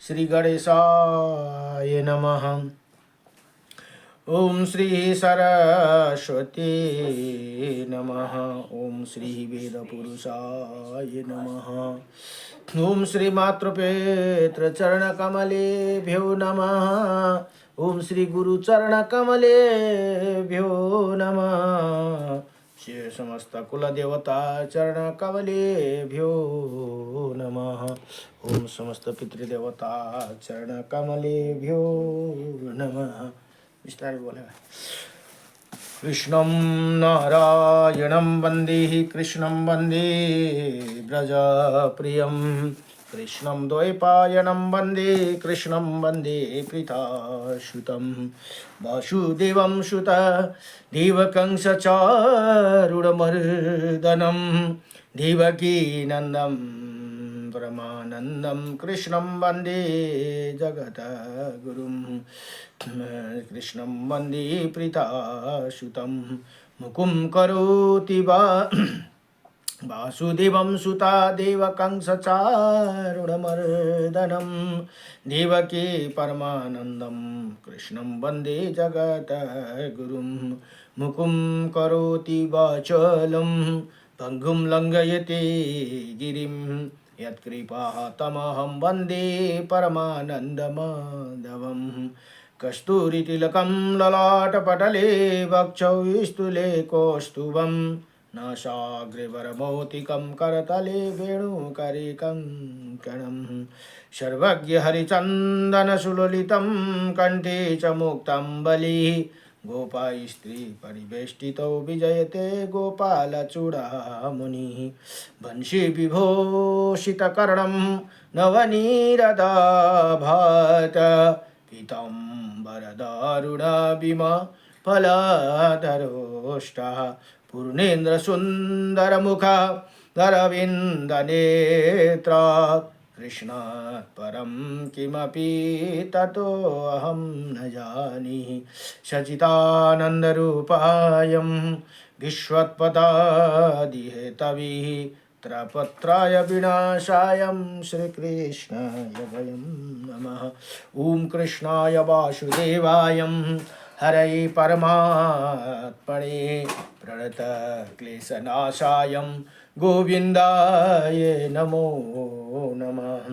श्री गणेशाय नमः। ओम श्री सरस्वती नमः। ओम श्री वेदपुरुषाय नमः। ओम श्री मातृपेत्र चरण कमलेभ्यो नमः। ओम श्री गुरु चरण कमलेभ्यो नमः। श्री समस्त कुल देवता चरण कमलेभ्यो नमः। ओम समस्त पितृदेवता चरण कमलेभ्यो नमः। विस्तार बोले। कृष्णं नारायणं वन्दे कृष्णं वन्दे व्रजप्रियं कृष्णं द्वैपायनं वन्दे कृष्णं वन्दे प्रीताश्रुतं वासुदेवं सुत देवकं सचारुणमर्दनं देवकी नन्दं परमानन्दं कृष्णं वन्दे जगद्गुरुं कृष्णं वन्दे प्रीताश्रुतं मुकुं करोति वासुदेवं सुता देवकं सचारुणमर्दनं देवकी परमानन्दं कृष्णं वन्दे जगद्गुरुं मुकुं करोति वाचालं पङ्गुं लङ्घयते गिरिं यत्कृपातमहं वन्दे परमानन्दमाधवं कस्तूरितिलकं ललाटपटले वक्षौ स्तूले कौस्तुभं नासाग्रवरमौक्तिकं करतले वेणुकरिकङ्कणं सर्वज्ञ हरिचन्दनसुललितं कंठे च मुक्ताम्बलिः गोपास्त्री परिवेष्टितो विजयते गोपालचूडामुनिः वंशी विभूषितकर्णं नवनीरदाभात पीताम्बरदारुणाभिमा फलाधरोष्टः पूर्णेन्द्रसुन्दरमुखा धरविन्दनेत्रा कृष्णात् परं किमपि ततोऽहं न जानीहि सच्चिदानन्दरूपायं विश्वोत्पत्यादिहेतवे त्रयपत्राय विनाशायं श्रीकृष्णाय वयं नमः। ॐ कृष्णाय वासुदेवाय हरये परमात्मने प्रणतक्लेशनाशाय गोविन्दाय नमो नमः।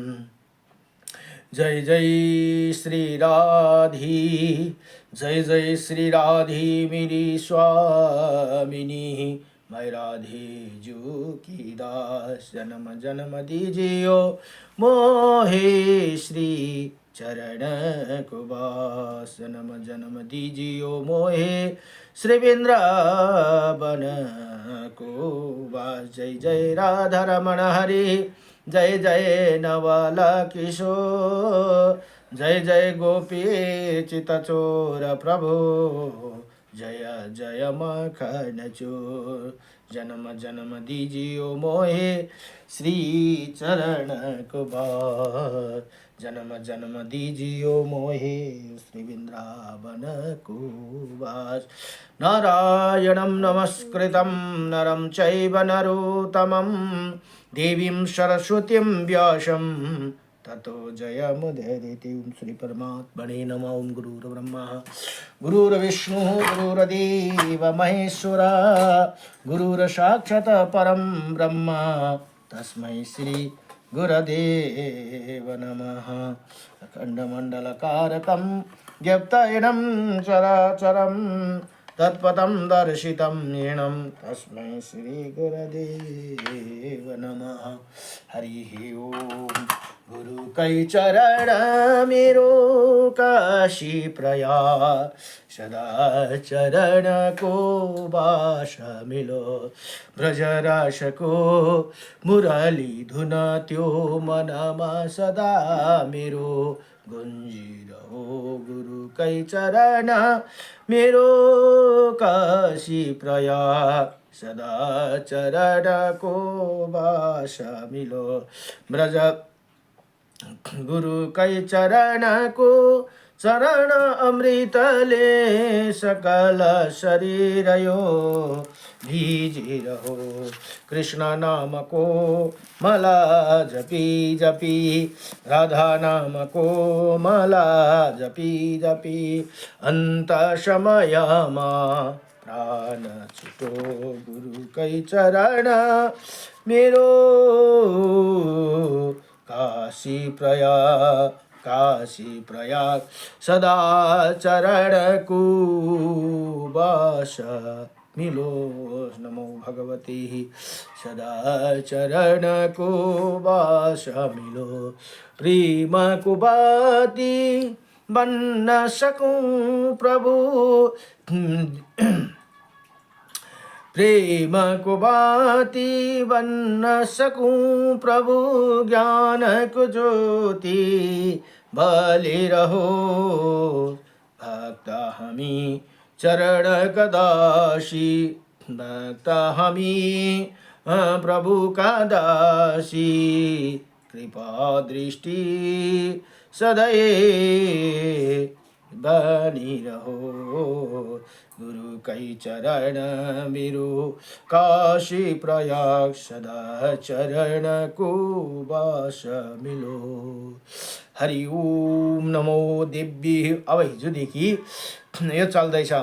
जय जय श्री राधी, जय जय श्री राधी मेरी स्वामिनी। मैं राधे जू की दास, जन्म जन्म दीजियो मोहे श्री चरण को बास। जन्म जन्म दीजियो मोहे श्री वृंदावन को वास। जय जय राधा रमण हरि, जय जय नवल किशोर, जय जय गोपी चितचोर प्रभु, जय जय मखन चोर। जन्म जन्म दीजियो मोहे श्री चरण को बास। जन्म जन्म दीजियो मोहे श्री वृंदावन को वास। नारायणं नमस्कृतं नरं चैव नरोत्तमं देवीं सरस्वतीं व्यासं ततो जयमुदीरयेत्। ओम श्री परमात्मने नमः। ओम गुरुर्ब्रह्मा गुरुर्विष्णुः गुरुर्देवो महेश्वरः गुरुर्साक्षात् परं ब्रह्म तस्मै श्री गुरुदेव नमः। अखण्डमण्डलकारकं व्यक्तयनं चराचरं तत्पदं दर्शितं येनं तस्मै श्री गुरुदेव नमः। हरि ओम। गुरु कई चरण मेरो काशी प्रयाग, सदा चरण को बास मिलो। ब्रजरास को मुरली धुन त्यो मनमा सदा मेरो गुंजिरहो। गुरु कई चरण मेरो काशी प्रयाग, सदा चरण को बास मिलो। ब्रज गुरु कै चरण को चरण अमृतले सकल शरीर यो भिजिरहो। कृष्ण नाम को मला जपी जपी, राधा नाम को मला जपी जपी, अंत समयमा प्राण छुटो गुरु कै चरण मेरो काशी प्रयाग सदा चरण को बास मिलो। नमो भगवती सदा चरण को बास मिलो। प्रेम को बाती बन न सकूं प्रभु, प्रेम को बाती बन न सकूं प्रभु, ज्ञान को ज्योति बलि रहो। भक्त हमी चरण कदाशी, भक्त हमी प्रभु का दासी, कृपा दृष्टि सदैव बनी रहो। गुरु कै चरण मेरो काशी प्रयाग सदा चरण को बास मिलो। हरि ओम नमो देवी। अब हिजोदेखि यो चल्दैछ,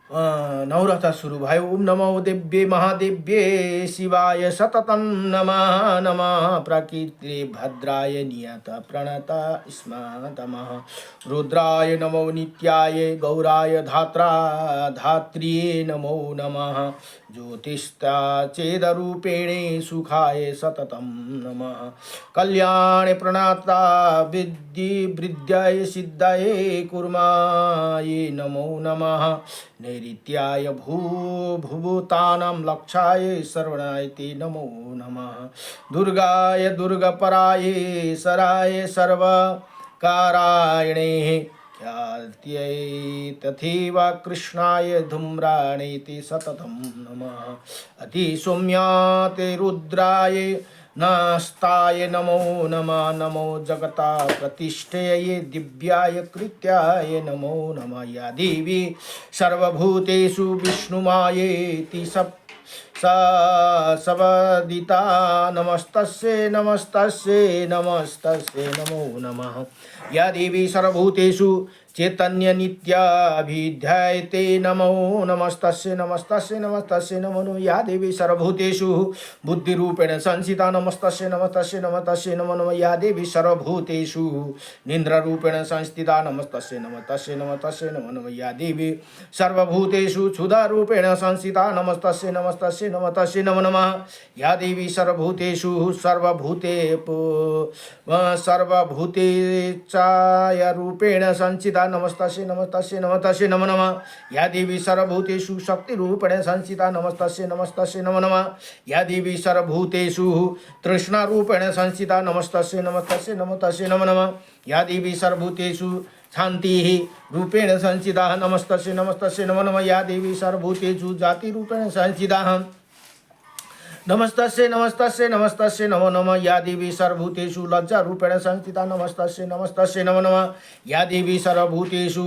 नवरथा सुरु भयो। ओम नमो देव्ये महादेव्ये शिवाय सततं नमः नमः। प्रकृति भद्राय नियत प्रणता स्मतमः। रुद्राय नमो नित्याय गौराय धात्रा धात्र्ये नमो नमः। ज्योतिष्ठा चेदरूपेणे सुखाय सततं नमः। कल्याणे प्रणता विद्धि वृद्धाय सिद्धाय कुर्माय नमो नमः। नैऋत्याय भूभूतानां लक्षाय सर्वणाय ते नमो नमः। दुर्गाय दुर्गपराय सराय सर्वकारायणे ख्यात्यै तथैव कृष्णाय धूम्राणे ते सततं नमः। अतिसौम्याते रुद्राय नास्ताय नमो नमः। नमो जगता प्रतिष्ठये दिव्याय कृत्याय नमो नमः। या देवी सर्वभूतेषु विष्णुमायेति सवदिता नमस्तस्यै नमस्तस्यै नमस्तस्यै नमो नमः। या देवी सर्वभूतेषु चैतन्य नित्याभिध्यायते नमो नमस्तस्यै नमस्तस्यै नमस्तस्यै नमो नमः। या देवी सर्वभूतेषु बुद्धिरूपेण संस्थिता नमस्तस्यै नमस्तस्यै नमस्तस्यै नमो नमः। या देवी सर्वभूतेषु निन्द्रारूपेण संस्थिता नमस्तस्यै नमस्तस्यै नमस्तस्यै नमो नमः। या देवी सर्वभूतेषु क्षुधारूपेण संस्थिता नमस्तस्यै नमस्तस्यै नमस्तस्यै नमो नमः। या देवी सर्वभूतेषु सर्वभूतेच्छाया रूपेण संस्थिता नमस्तस्यै नमस्तस्यै नमस्तस्यै नमो नमः। या देवी सर्वभूतेषु शक्तिरूपेण संस्थिता नमस्तस्यै नमस्तस्यै नमो नमः। या देवी सर्वभूतेषु तृष्णारूपेण संस्थिता नमस्तस्यै नमस्तस्यै नमस्तस्यै नमो नमः। या देवी सर्वभूतेषु शान्तिः रूपेण संस्थिता नमस्तस्यै नमस्तस्यै नमो नमः। या देवी सर्वभूतेषु जातिरूपेण संस्थिता नमस्तस्यै नमस्तस्यै नमस्तस्यै नमो नमः। या देवी सर्वभूतेषु लज्जारूपेण संस्थिता नमस्तस्यै नमस्तस्यै नमो नमः। या देवी सर्वभूतेषु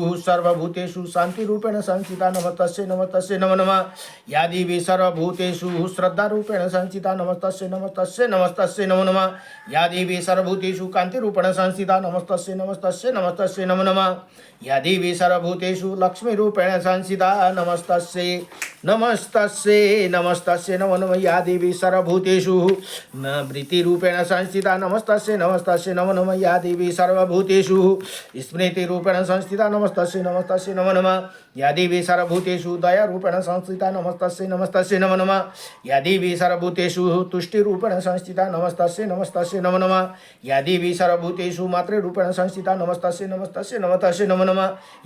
शान्तिरूपेण संस्थिता नमस्तस्यै नमस्तस्यै नमो नमः। या देवी सर्वभूतेषु श्रद्धारूपेण संस्थिता नमस्तस्यै नमस्तस्यै नमस्तस्यै नमो नमः। या देवी सर्वभूतेषु कान्तिरूपेण संस्थिता नमस्तस्यै नमस्तस्यै नमस्तस्यै नमो नमः। या देवी सर्वभूतेषु लक्ष्मीरूपेण संस्थिता नमस्तस्यै नमस्तस्यै नमस्तस्यै नमो नमः। या देवी सर्वभूतेषु वृत्तिरूपेण संस्थिता नमस्तस्यै नमस्तस्यै नमो नमः। या देवी सर्वभूतेषु स्मृतिरूपेण संस्थिता नमस्तस्यै नमस्तस्यै नमो नमः। या देवी सर्वभूतेषु दयारूपेण संस्थिता नमस्तस्यै नमस्तस्यै नमो नमः। या देवी सर्वभूतेषु तुष्टिरूपेण संस्थिता नमस्तस्यै नमस्तस्यै नमो नमः। या देवी सर्वभूतेषु मातृरूपेण संस्थिता नमस्तस्यै नमस्तस्यै नमस्तस्यै नमो नमः।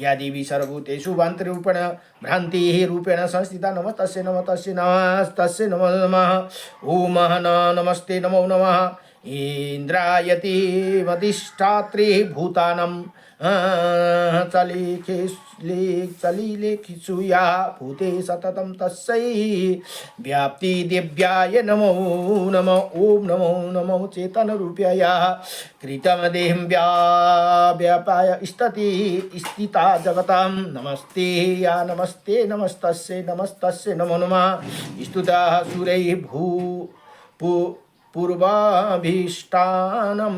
या देवी सर्वभूतेषु भान्तिरूपेण भ्रान्तिः रूपेण संस्थिता नमस्तस्यै नमस्तस्यै नमस्तस्यै नमो नमः। ओम नमस्ते नमो नमः। इंद्रायति मदिष्ठात्रि भूतानम चलिलेखिसुया भूते सततं तस्यै व्याप्ति दिव्याय नमो नमो ओम नमो नमो चेतन रूप्याय कृतम देहं व्यापाय स्थिति स्थिता जगतां नमस्ते या नमस्ते नमस्तस्यै नमस्तस्यै नमो नमः स्तुता सूरैः पूर्वाभीष्टानं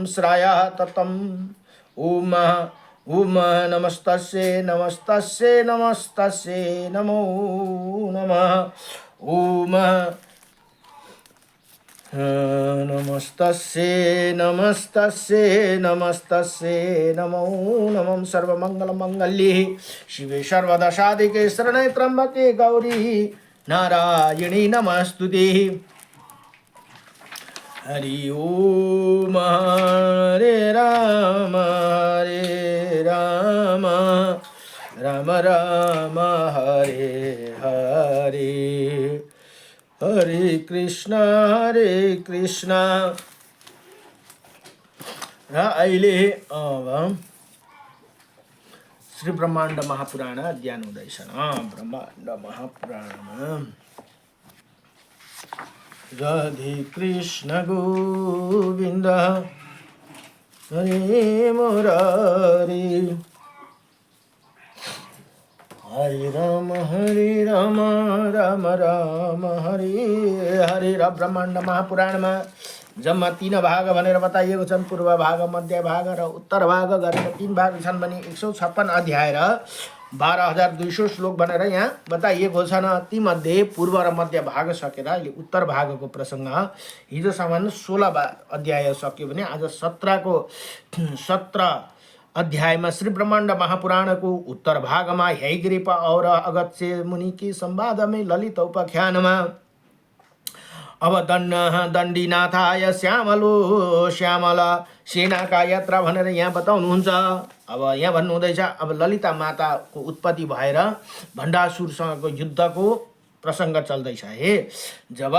श्राया ततम् ओम ओम नमस्तस्यै नमस्तस्यै नमस्तस्यै नमो नमः ओम नमस्तस्यै नमस्तस्यै नमस्तस्यै नमो नमः सर्वमंगलमंगल्ये शिवे सर्वदशाधिके शरण्ये त्र्यंबके गौरी नारायणी नमस्तुते हरि ओम हरे राम राम राम हरे हरे हरे कृष्ण र अहिले अब श्री ब्रह्माण्ड महापुराण अध्ययन हुँदैछ ब्रह्माण्ड महापुराणमा राधे कृष्ण गोविंद हरे मुरारी हरे राम राम राम हरे हरे। र ब्रह्माण्ड महापुराणमा जम्मा 3 भाग भनेर बताइएको छन्। पूर्व भाग, मध्य भाग र उत्तर भाग गरेर 3 भाग छन् भने 156 अध्याय र 12,200 श्लोक भनेर यहाँ बताइएको छ। तीमध्ये पूर्व र मध्य भाग सकेर अहिले उत्तर भागको प्रसङ्ग हिजोसम्म 16 अध्याय सक्यो भने आज 17 अध्यायमा श्री ब्रह्माण्ड महापुराणको उत्तर भागमा हैग्रीव और अगस्त्य मुनि की संवाद में ललित उपाख्यानमा अब दण्डीनाथाय श्यामल सेनाका यात्रा भनेर यहाँ बताउनुहुन्छ। अब यहाँ भन्नुहुँदैछ अब ललिता माताको उत्पत्ति भएर भण्डासुरसँगको युद्धको प्रसंग चल्दैछ। हे जब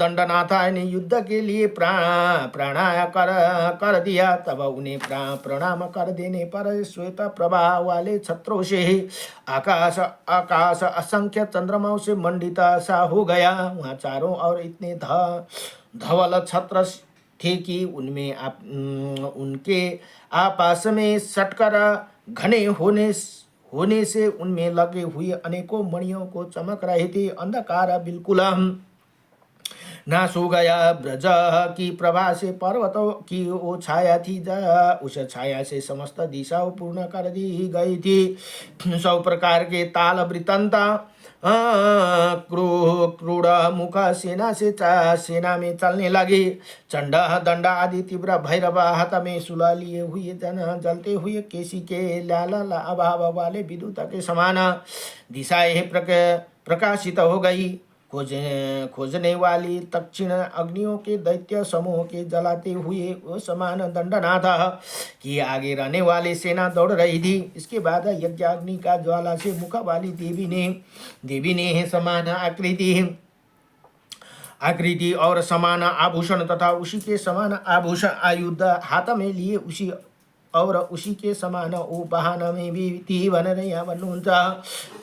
दण्डनाथाय ने युद्ध के लिए प्राणाया कर दिया तब उन्हें प्रणाम कर देने पर श्वेत प्रभा वाले छत्रों से आकाश असंख्य चंद्रमाओं से मंडित सा हो गया। वहाँ चारों ओर इतने धवल छत्र थे कि उनमें उनके आपस में सटकर घने होने से उनमें लगे हुए अनेकों मणियों को चमक रहे थे। अंधकार बिल्कुल नाश हो गया। ब्रज की प्रभा से पर्वतों की वो छाया थी, उस छाया से समस्त दिशाओं पूर्ण कर दी गई थी। 100 प्रकार के ताल वृत्तांत क्रूर मुख सेना में चलने लगे। चंड दंड आदि तीव्र भैरव हाथ में सुला लिए हुए जलते हुए केसी के लाल अभाव वाले विद्युत के समान दिशाएं प्रकाशित हो गई। खोजने वाली दक्षिण अग्नियों के दैत्य समूह के जलाते हुए वो समान दंडनाथ की आगे रहने वाले सेना दौड़ रही थी। इसके बाद यज्ञ अग्नि का ज्वाला से मुख वाली देवी ने समान आकृति और समान आभूषण तथा उसी के समान आभूषण आयुध हाथ में लिए उसी के समान ओ वाहन में भी थी भनेर यहाँ भन्नुहुन्छ।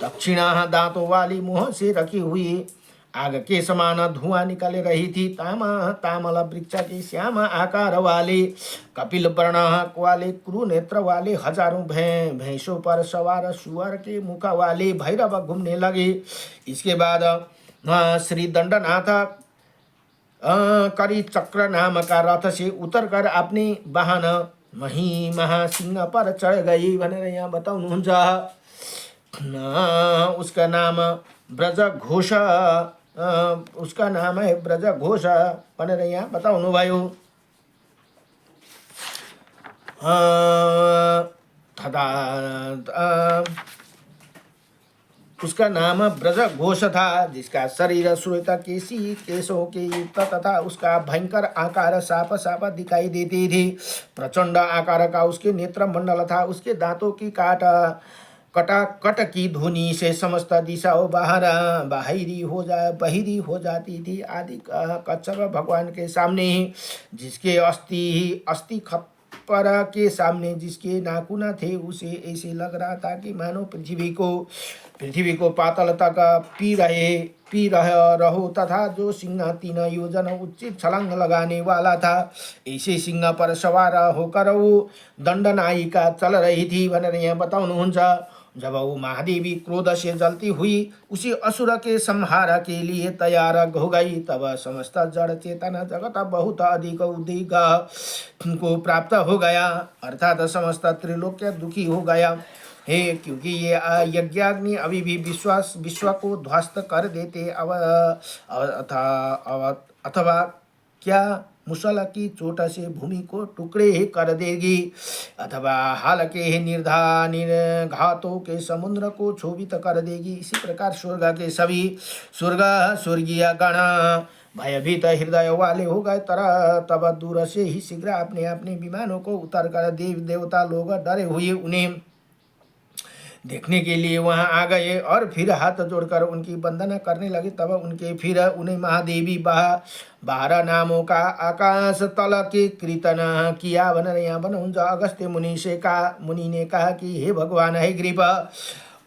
दक्षिण दांतों वाली मुँह से रखी हुई आग के समान धुआं निकल रही थी। तामल वृक्ष के श्याम आकार वाले कपिल वर्ण वाले क्रू नेत्र वाले हजारों भैंसों पर सवार सुअर के मुख वाले भैरव घूमने लगे। इसके बाद श्री दंडनाथ करी चक्र नाम का रथ से उतरकर अपने वाहन महासिंह पर चढ़ गई भनेर यहाँ बताउनुहुन्छ। उसका नाम ब्रजघोष उसका नाम है ब्रजघोष भनेर यहाँ बताउनु भयो। उसका नाम ब्रजघोष था, जिसका शरीर श्वेत केशों के युक्त तथा उसका भयंकर आकार साफ दिखाई देती थी। प्रचंड आकार का उसके नेत्र मंडल था। उसके दांतों की काट कटाकट की ध्वनि से समस्त दिशाओं बहिरी हो जाती थी आदि कच्छप भगवान के सामने जिसके अस्थि खप्पर के सामने जिसके नाखून थे उसे ऐसे लग रहा था कि मानो पृथ्वी को पातल तक पी रहो तथा जो सिंह 3 योजन उचित छलांग लगाने वाला था ऐसे सिंह पर सवार होकर वो दंडनायिका चल रही थी भनेर यहाँ बताउनुहुन्छ। जब वो महादेवी क्रोध से जलती हुई उसी असुर के संहार के लिए तैयार हो गई तब समस्त जड़ चेतना जगत बहुत अधिक उद्वेग को प्राप्त हो गया अर्थात समस्त त्रिलोक्य दुखी हो गया है क्योंकि ये यज्ञाग्नि अभी भी विश्व को ध्वस्त कर देते अथवा क्या मुसल की चोट से भूमि को टुकड़े कर देगी अथवा हाल के निर्घातों के समुद्र को क्षोभित कर देगी। इसी प्रकार स्वर्ग के सभी स्वर्गीय गण भयभीत हृदय वाले हो गए तब दूर से ही शीघ्र अपने अपने विमानों को उतर कर देव देवता लोग डरे हुए उन्हें देखने के लिए वहां आ गए और फिर हाथ जोड़कर उनकी वंदना करने लगे। तब उन्हें महादेवी बारह नामों का आकाश तल के कीर्तन किया भनेर यहाँ भन्नुहुन्छ। अगस्त्य मुनि ने कहा कि हे भगवान है ग्रीप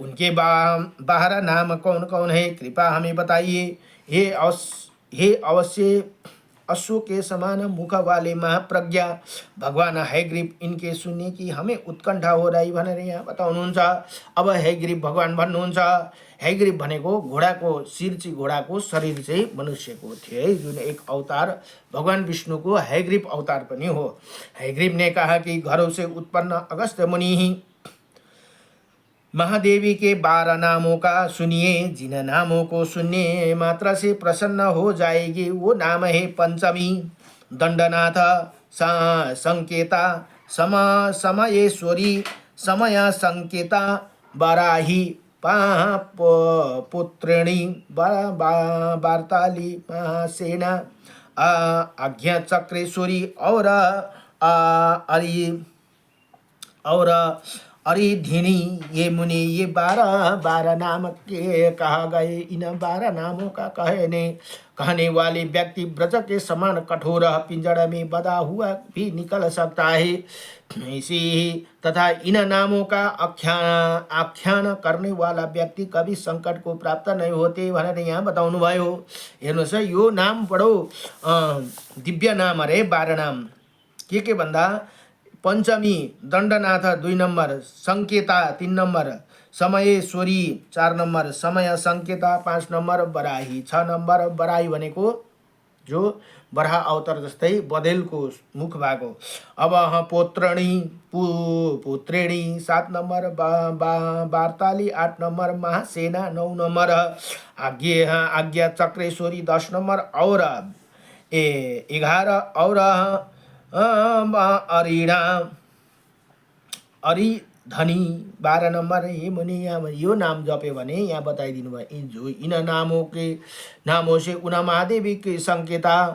उनके 12 नाम कौन कौन है कृपा हमें बताइए। हे अवश्य अश्व के समान मुख वाले महाप्रज्ञा भगवान हैग्रीव इनके सुन्ने की हमें उत्कण्ठा हो रही भनेर यहाँ बताउनुहुन्छ। अब हैग्रीव भगवान भन्नुहुन्छ हैग्रीव भनेको घोडाको शिर चाहिँ घोडाको शरीर चाहिँ मनुष्यको थियो है जुन एक अवतार भगवान विष्णुको हैग्रीव अवतार पनि हो। हैग्रीव ने कहा कि घरों से उत्पन्न अगस्त्य मुनि ही महादेवी के 12 नामों का सुनिए। जिन नामों को सुनने मात्र से प्रसन्न हो जाएगी वो नाम है पंचमी दंडनाथ संकेता समयेश्वरी समय संकेता बाराही पुत्रिणी वार्ताली सेना आज्ञा चक्रेश्वरी और अरिधिनी ये मुनि ये 12 नाम के कहा गए। इन 12 नामों का कहने वाले व्यक्ति ब्रज के समान कठोर पिंजड़ में बंधा हुआ भी निकल सकता है। इसी तथा इन नामों का आख्यान करने वाला व्यक्ति कभी संकट को प्राप्त नहीं होते भनेर यहाँ बताउनु भयो। हेर्नुहोस् है यो नाम बडो दिव्य नाम अरे 12 नाम के भन्दा पंचमी दंडनाथ 2 नंबर संकेता 3 नंबर समयेश्वरी 4 नंबर समय संकेता 5 नंबर बराही 6 नंबर बराही भनेको जो बराह अवतार जस्तै बदेलको मुख भाग हो। अब पुत्रेणी 7 नंबर वार्ताली 8 नंबर महासेना 9 नंबर आज्ञा चक्रेश्वरी 10 नंबर और 11 और अरिधनी 12 नंबर। ये मुनि यहाँ यो नाम जप्यो भने यहाँ बताइदिनु भयो इन नामों से उन महादेवी के संकेता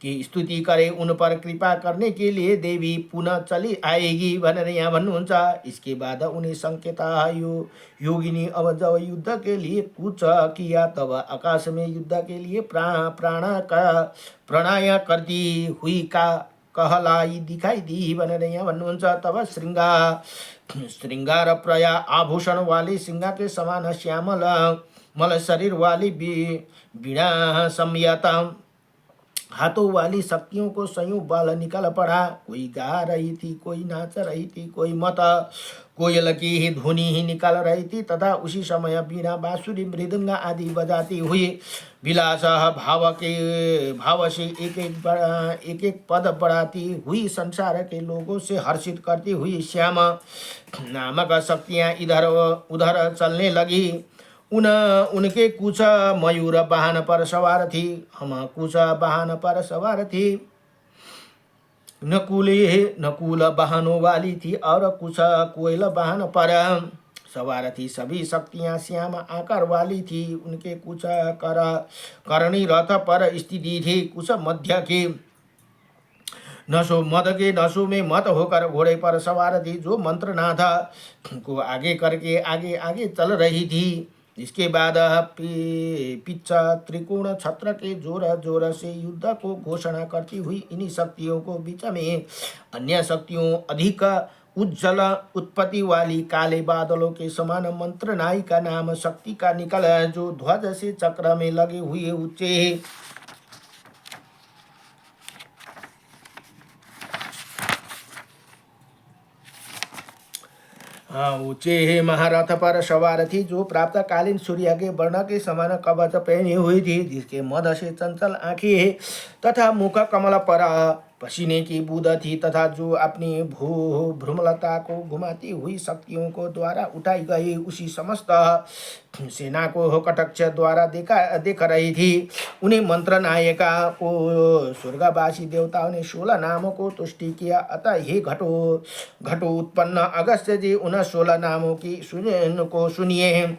की स्तुति करे उन पर कृपा करने के लिए देवी पुनः चली आएगी भनेर यहाँ भन्नुहुन्छ। इसके बाद उन्हें संकेता योगिनी अब जब युद्ध के लिए कूच किया तब आकाश में युद्ध के लिए प्रणय करती हुई का कहलाई दिखाई दी भनेर यहाँ भन्नुहुन्छ। तब श्रृंगार प्रया आभूषण वाली सिंह के समान श्यामल मल शरीर वाली बीणा संयता हाथों वाली शक्तियों को संयोग बल निकल पड़ा। कोई गा रही थी, कोई नाच रही थी, कोई मत कोयल की ही ध्वनि ही निकाल रही थी तथा उसी समय बीणा बांसुरी मृदंग आदि बजाती हुई विलास भाव से एक एक पद बढ़ाती हुई संसार के लोगों से हर्षित करती हुई श्याम नामक शक्तियाँ इधर उधर चलने लगी। उनके कुछ मयूर वाहन पर सवार थी, हम कुछ वाहन पर सवार थी। नकुल वाहनों वाली थी और कुछ कोयल वाहन पर सवार थी। सभी शक्तियां श्याम आकार वाली थी। उनके कुछ करणी रथ पर स्थिति थी, कुछ मध्य की नशो मद के नशो में मत होकर घोड़े पर सवार थी, जो मंत्रनाथ को आगे करके आगे आगे चल रही थी। इसके बाद पिच्चा त्रिकोण छत्र के जोर जोर से युद्ध को घोषणा करती हुई इन्हीं शक्तियों को बीच में अन्य शक्तियों अधिक उज्जवल उत्पत्ति वाली काले बादलों के समान मंत्र नाई का नाम शक्ति का निकल, जो ध्वज से चक्र में लगे हुए ऊंचे ऊंचे महारथ पर सवार थी, जो प्राप्त कालीन सूर्य के वर्ण के समान कवच पहनी हुई थी, जिसके मद से चंचल आंखें तथा मुख कमल पर पसीने की बूंद थी, तथा जो अपनी भ्रूमलता को घुमाती हुई शक्तियों को द्वारा उठाई गई उसी समस्त सेना को कटक्ष द्वारा देख रही थी। उन्हीं मंत्र नायिका को स्वर्गवासी देवताओं ने 16 नामों को तुष्टि किया। अतः हे घटो उत्पन्न अगस्त्य जी, उन 16 नामों की सुनिए।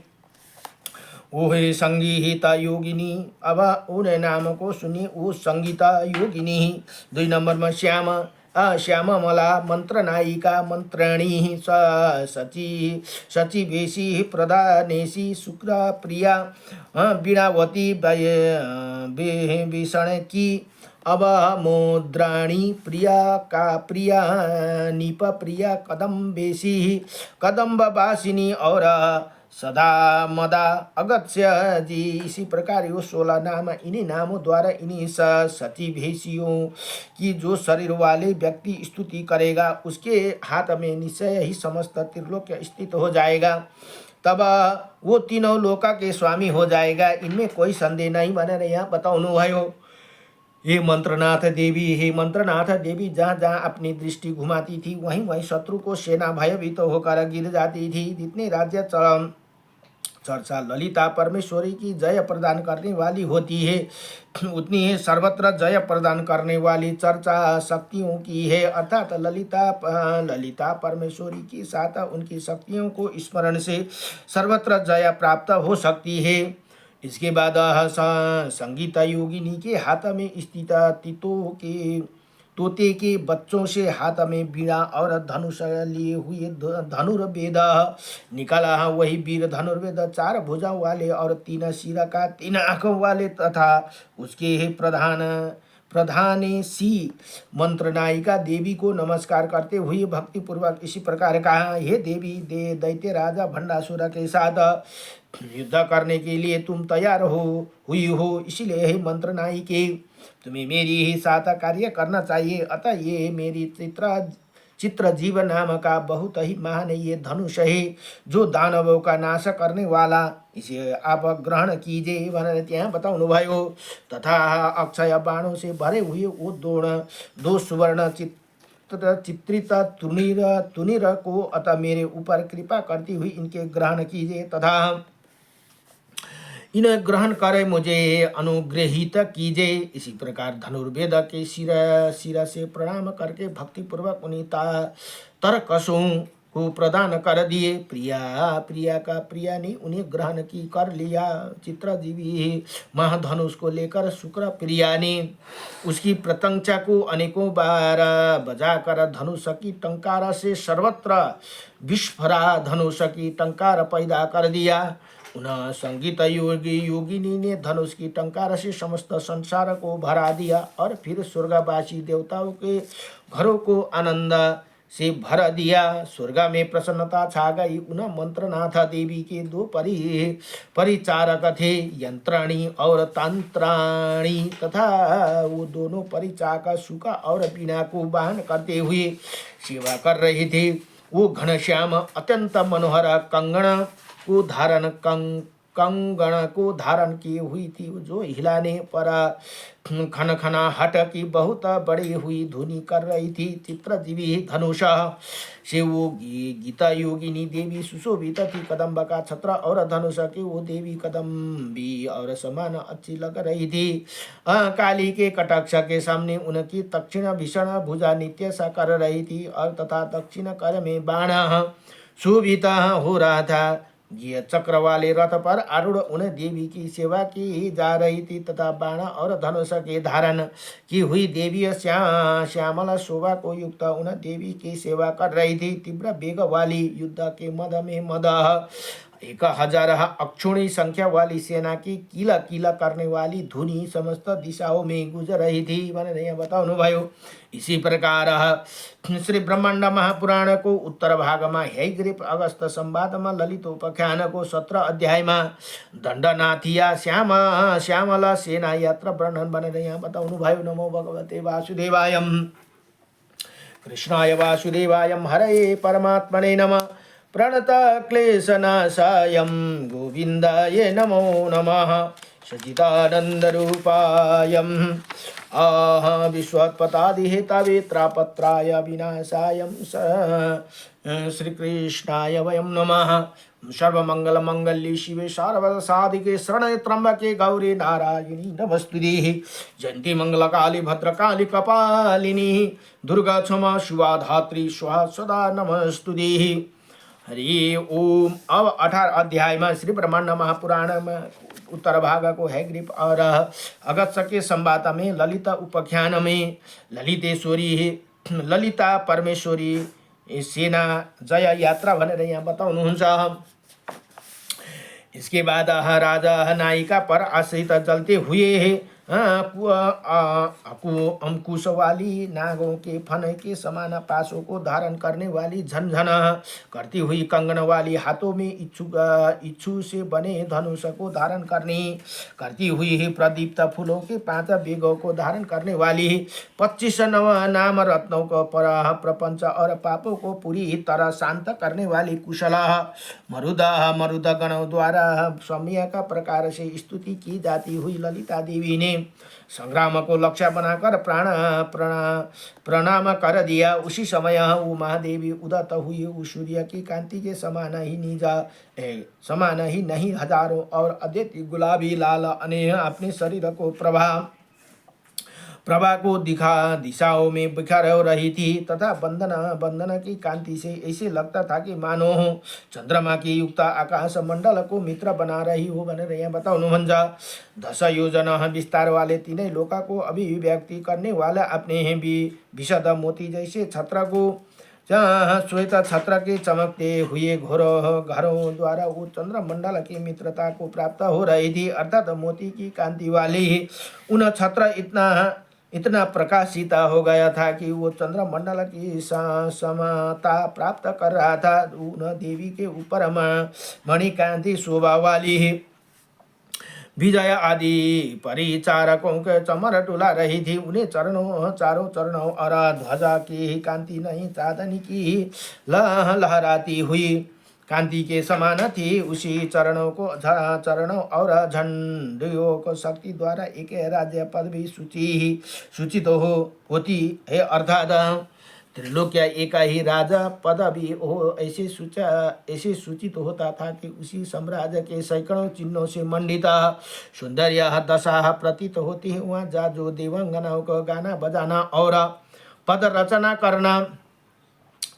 ओहे संगीता योगिनी, अब उन नाम को सुनिए। ओ संगीता योगिनी। 2 नंबर में श्याम श्याममला मंत्र नायिका मंत्रणी सचिवेशी प्रधानेशी शुक्र प्रिया वीणावती भीषण की अब मोद्राणी प्रिया का प्रिया नीप प्रिया कदम्बेशी कदम्बवासिनी और सदा मदा अगत्य जी। इसी प्रकार ये 16 नाम इन्हीं नामों द्वारा इन्हीं सचिवेशियों की जो शरीर वाले व्यक्ति स्तुति करेगा, उसके हाथ में निश्चय ही समस्त त्रिलोक स्थित हो जाएगा। तब वो तीनों लोका के स्वामी हो जाएगा, इनमें कोई संदेह नहीं। मैंने यहाँ बताउनु भयो। हे मंत्रनाथ देवी, जहाँ जहाँ अपनी दृष्टि घुमाती थी वहीं वहीं शत्रु को सेना भयभीत होकर गिर जाती थी। जितने राज्य चर्चा ललिता परमेश्वरी की जय प्रदान करने वाली होती है, उतनी ही सर्वत्र जय प्रदान करने वाली चर्चा शक्तियों की है। अर्थात ललिता परमेश्वरी के साथ उनकी शक्तियों को स्मरण से सर्वत्र जय प्राप्त हो सकती है। इसके बाद संगीता योगिनी के हाथ में स्थित तोते के बच्चों से हाथ में वीणा और धनुष लिए हुए धनुर्वेद निकाला। वही वीर धनुर्वेद 4 भुजाओं वाले और 3 सिर का 3 आंखों वाले तथा उसके प्रधाने सी मंत्र नायिका देवी को नमस्कार करते हुए भक्ति पूर्वक इसी प्रकार कहा। हे देवी, दैत्य राजा भंडासुर के साथ युद्ध करने के लिए तुम तैयार हुई हो, इसलिए हे मंत्र नायिके, तुम्हें मेरी ही साथ कार्य करना चाहिए। अतः ये मेरी चित्र जीव नाम का बहुत ही महान ये धनुष है, जो दानवों का नाश करने वाला, इसे आप ग्रहण कीजिए। भनेर त्यहाँ बताउनु भयो। तथा अक्षय बाणों से भरे हुए वो 2 सुवर्ण चित्रित तुनीर को अतः मेरे ऊपर कृपा करती हुई इनके ग्रहण कीजिए, तथा इन्हें ग्रहण करे मुझे अनुग्रहित कीजिए। इसी प्रकार धनुर्वेद के सिरा से प्रणाम करके भक्ति पूर्वक उन्हीं तरकसों को प्रदान कर दिए। प्रिया का प्रिया ने उन्हें ग्रहण की कर लिया। चित्रजीवी महाधनुष को लेकर शुक्र प्रिया ने उसकी प्रतंचा को अनेकों बार बजाकर धनुष की टंकार से सर्वत्र विस्फरा धनुष की टंकार पैदा कर दिया। उन्हें संगीत योगिनी ने धनुष की टंकार से समस्त संसार को भरा दिया और फिर स्वर्गवासी देवताओं के घरों को आनंद से भर दिया। स्वर्ग में प्रसन्नता छा गई। उन्हें मंत्रनाथ देवी के 2 परिचारक थे, यंत्राणी और तंत्राणी, तथा वो दोनों परिचारक सुख और वीणा को वाहन करते हुए सेवा कर रहे थे। वो घनश्याम अत्यंत मनोहर कंगण को धारण की हुई थी, जो हिलाने पर खनखनाहट की बहुत बड़ी हुई ध्वनि कर रही थी। चित्रजीवी धनुष से वो गीता योगिनी देवी सुशोभित थी। कदम्ब का छत्र और धनुष की वो देवी कदम्बी और समान अच्छी लग रही थी। काली के कटाक्ष के सामने उनकी दक्षिण भीषण भुजा नित्य सा कर रही थी और तथा दक्षिण कर में बाण शोभित हो रहा था। ये चक्र वाले रथ पर आरूढ़ उन देवी की सेवा की जा रही थी तथा बाण और धनुष के धारण की हुई देवी श्यामल शोभा को युक्त उन देवी की सेवा कर रही थी। तीव्र वेग वाली युद्ध के मद में मद 1000 अक्षुणी संख्या वाली सेना की किला किला करने वाली धुनी समस्त दिशाओं में गुजर रही थी। मैंने यहाँ बताउनु भयो। इसी प्रकार श्री ब्रह्मांड महापुराण को उत्तर भाग में हैग्रीव अगस्त संवाद में ललित उपाख्यान को 17 अध्याय में दंडनाथिया श्यामल सेना यात्रा वर्णन बनेर यहाँ बताउनु भयो। नमो भगवते वासुदेवाय कृष्णाय वासुदेवाय हरे परमात्मने नमः। प्रणत क्लेशनाशायं गोविन्दाय नमो नमः। सच्चिदानन्दरूपायं विश्वोत्पत्तादिहेतवे त्रापत्राय विनाशायं श्रीकृष्णाय वयं नमः। सर्वमंगलमंगल्ये शिवे सर्वसाधिके शरण्ये त्र्यंबके गौरी नारायणी नमस्तुते। जयन्ती मंगलकाली भद्रकाली कपालिनी दुर्गा क्षमा शिवा धात्री स्वाहा सदा नमस्तुते। हरि ओम। अब 18 अध्याय में श्री ब्रह्मांड महापुराण में उत्तर भाग को हैग्रीव और अगस्त के संवाद में ललिता उपाख्यान में ललिता परमेश्वरी सेना जय यात्रा भनेर यहाँ बताउनुहुन्छ। इसके बाद राजा नायिका पर आश्रित चलते हुए अंकुश वाली नागों के फन के समान पासों को धारण करने वाली झनझन करती हुई कंगन वाली हाथों में इच्छु से बने धनुष को धारण करती हुई प्रदीप्त फूलों के 5 बेगों को धारण करने वाली 25 नाम रत्नों को प्रपंच और पापों को पूरी तरह शांत करने वाली कुशला मरुद गणों द्वारा सौम्य का प्रकार से स्तुति की जाती हुई ललिता देवी ने संग्राम को लक्ष्य बनाकर प्रणाम कर दिया। उसी समय वो महादेवी उदत हुई। उस सूर्य की कांति के समान ही नहीं हजारों और अद्वितीय गुलाबी लाल अनेह अपने शरीर को प्रभा को दिशाओं में बिखर रही थी तथा बंदना की कांति से ऐसे लगता था कि मानो चंद्रमा की युक्त आकाश मंडल को मित्र बना रही हो। भनेर यहाँ बताउनु भन्छ। 10 योजना विस्तार वाले तीनों लोका को अभिव्यक्ति करने वाला अपने विशद मोती जैसे छत्र को श्वेत छत्र के चमकते हुए घरों द्वारा वो चंद्र मंडल की मित्रता को प्राप्त हो रही थी। अर्थात मोती की कांति वाली उन छत्र इतना प्रकाशित हो गया था कि वो चंद्र मंडल की समता प्राप्त कर रहा था। उन देवी के ऊपर मणिकांति शोभा वाली विजय आदि परिचारकों के चमर टुला रही थी। उन्हें चारों चरणों और ध्वजा की कांति नहीं चांदनी की लहराती हुई कांति के समान थी। उसी चरणों और झंडियों को शक्ति द्वारा एक राज्य पदवी सूचित होती है। अर्थात त्रिलोक्य एक ही राजा पदवी हो ऐसे सूचित होता था कि उसी साम्राज्य के सैकड़ों चिन्हों से मंडित सौंदर्य दशा प्रतीत होती है। वहाँ जा जो देवांगनाओं को गाना बजाना और पद रचना करना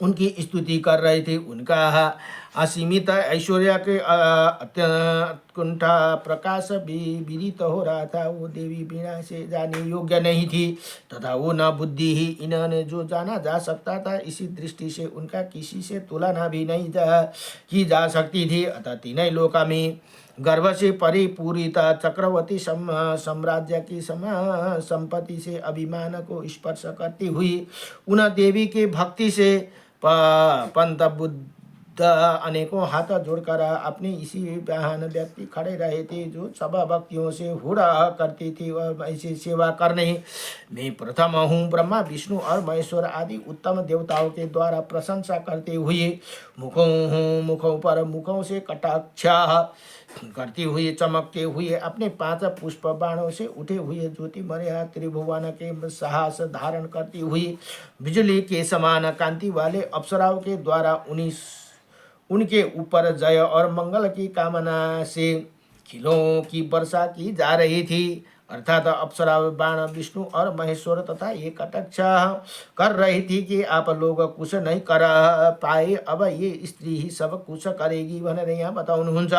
उनकी स्तुति कर रहे थे। उनका असीमित ऐश्वर्य के अत्यंत प्रकाश विदित हो रहा था। वो देवी बिना से जाने योग्य नहीं थी तथा वो न बुद्धि ही इन्होंने जो जाना जा सकता था। इसी दृष्टि से उनका किसी से तुलना भी नहीं की जा सकती थी। अतः तीनों लोका में गर्भ से परिपूरित चक्रवर्ती साम्राज्य की संपत्ति से अभिमान को स्पर्श करती हुई उन देवी के भक्ति से पंत बुद्ध अनेकों हाथ जोड़कर अपने इसी बहन व्यक्ति खड़े रहे थे जो सब भक्तियों से हुड़ा करती थी और ऐसे सेवा करने में प्रथम हूँ। ब्रह्मा विष्णु और महेश्वर आदि उत्तम देवताओं के द्वारा प्रशंसा करते हुए मुखों से कटाक्ष करती हुई चमकते हुए अपने 5 पुष्प बाणों से उठे हुए ज्योतिमय त्रिभुवन के साहस धारण करती हुई बिजली के समान कांति वाले अप्सराओं के द्वारा उनके ऊपर जय और मंगल की कामना से खिलों की वर्षा की जा रही थी। अर्थात अप्सरा बाण विष्णु और महेश्वर तथा ये कटाक्ष कर रही थी कि आप लोग कुछ नहीं कर पाए, अब ये स्त्री ही सब कुछ करेगी भनेर यहाँ बताउनुहुन्छ।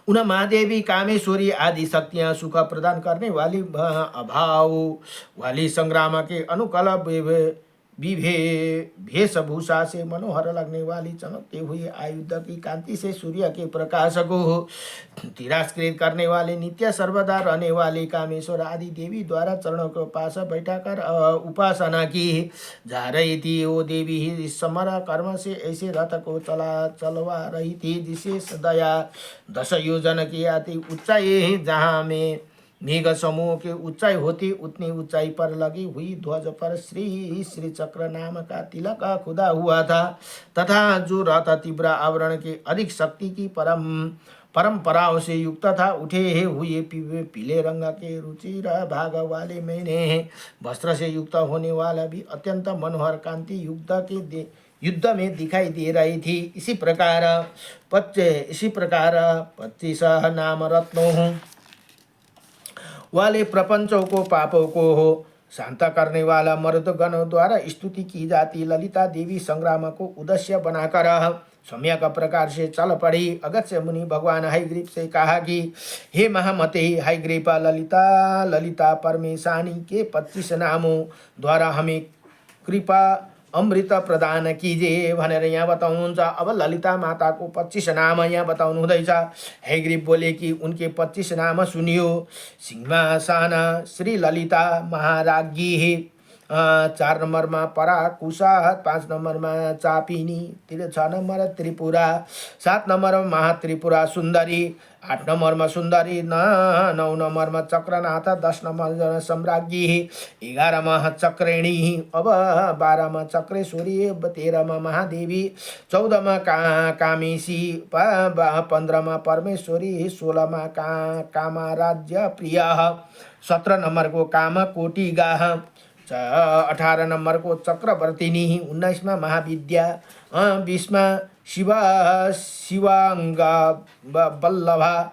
उन महादेवी कामेश्वरी आदि शक्तियाँ सुख प्रदान करने वाली अभाव वाली संग्राम के अनुकूल विभे वेशभूषा से मनोहर लगने वाली चमकते हुए आयुध की कांति से सूर्य के प्रकाश को तिरस्कृत करने वाले नित्य सर्वदा रहने वाले कामेश्वर आदि देवी द्वारा चरणों के पास बैठाकर उपासना की जा रही थी। वो देवी ही समर कर्म से ऐसे रथ को चलवा रही थी जिसे दया 10 योजन की आती ऊंचाई, जहाँ में मेघ समूह की ऊंचाई होती उतनी ऊंचाई पर लगी हुई ध्वज पर श्री श्री चक्र नाम का तिलक खुदा हुआ था तथा जो रथ तीव्र आवरण के अधिक शक्ति की परंपराओं से युक्त था। उठे हुए पीले रंग के रुचिर भाग वाले मैंने वस्त्र से युक्त होने वाला भी अत्यंत मनोहर कांति युद्ध में दिखाई दे रही थी। इसी प्रकार 25 नाम रत्नों वाले प्रपंचों को पापों को शांत करने वाला मर्दगणों द्वारा स्तुति की जाती ललिता देवी संग्राम को उद्देश्य बनाकर सम्यक प्रकार से चल पड़ी। अगस्त्य मुनि भगवान हयग्रीव से कहा कि हे महामते हयग्रीव, ललिता परमेशानी के 25 नामों द्वारा हमें कृपा अमृत प्रदान कीजिए भनेर यहाँ बताउनुहुन्छ। अब ललिता माता को 25 नाम यहाँ बताउनु हुँदैछ। हयग्रीव बोले कि उनके 25 नाम सुनियो। सिंहासन श्री ललिता महाराज्ञी, 4 नंबरमा पराकुशा, 5 नंबरमा चापिनी, 6 नंबर त्रिपुरा, 7 नंबरमा महात्रिपुरा सुन्दरी, 8 नंबरमा सुन्दरी, 9 नंबरमा चक्रनाथ, 10 नंबरमा सम्राज्ञी, 11मा चक्रेणी, अब 12मा चक्रेश्वरी, 13मा महादेवी, 14मा कामेशी, 15मा परमेश्वरी, 16मा कामराज्य प्रिय, 17 नंबर को काम कोटिगा, 18 नंबर को चक्रवर्तिनी, 19मा महाविद्या, 20मा शिवांगा बल्लभा,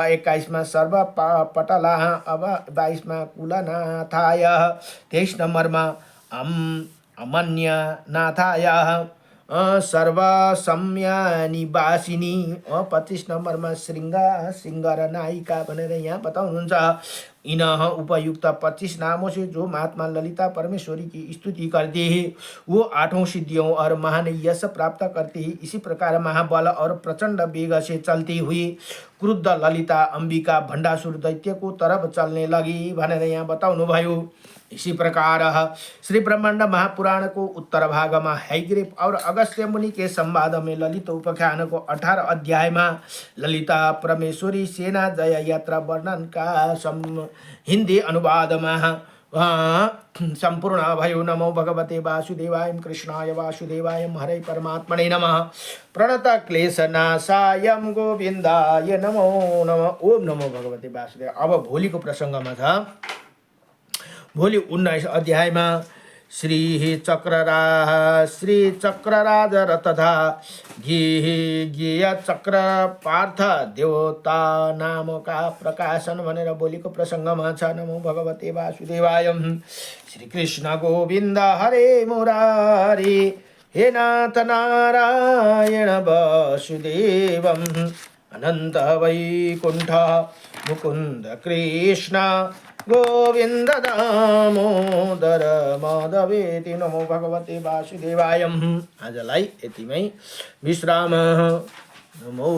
21मा सर्व पटला, अब 22मा कुलनाथाय, 23 नंबरमा अमन्यनाथाय, सर्वसम्या निवासिनी, 25 नंबरमा सिंगार नायिका भनेर यहाँ बताउनुहुन्छ। इन उपयुक्त 25 नामों से जो महात्मा ललिता परमेश्वरी की स्तुति करते हैं वो 8 सिद्धियों और महान यश प्राप्त करते हैं। इसी प्रकार महाबल और प्रचंड वेग से चलती हुई क्रुद्ध ललिता अंबिका भंडासुर दैत्य को तरफ चलने लगी भनेर यहाँ बताउनु भयो। इसी प्रकार श्री ब्रह्मांड महापुराण को उत्तर भाग में हयग्रीव और अगस्त्य मुनि के संवाद में ललित उपाख्यान को 18 अध्याय में ललिता परमेश्वरी सेना जय यात्रा वर्णन का हिंदी अनुवाद में संपूर्ण भयो। नमो भगवते वासुदेवाय कृष्णाय वासुदेवाय हरे परमात्मने नमः। प्रणत क्लेशनाशाय गोविंदाय नमो नमः। ओम नमो भगवते वासुदेव। अब भोलि को प्रसंग में था। भोलि 19 अध्याय में श्री चक्रराज तथा गेय चक्र पार्थ देवता नाम का प्रकाशन भनेर भोलिको प्रसङ्गमा छ। नमो भगवते वासुदेवाय। श्री कृष्ण गोविन्द हरे मुरारी, हे नाथ नारायण वासुदेवम्, अनंत वैकुंठ मुकुंद कृष्ण गोविंद दामोदर माधवेति। नमो भगवते वासुदेवाय। आजलाई यतिमै विश्राम। नमो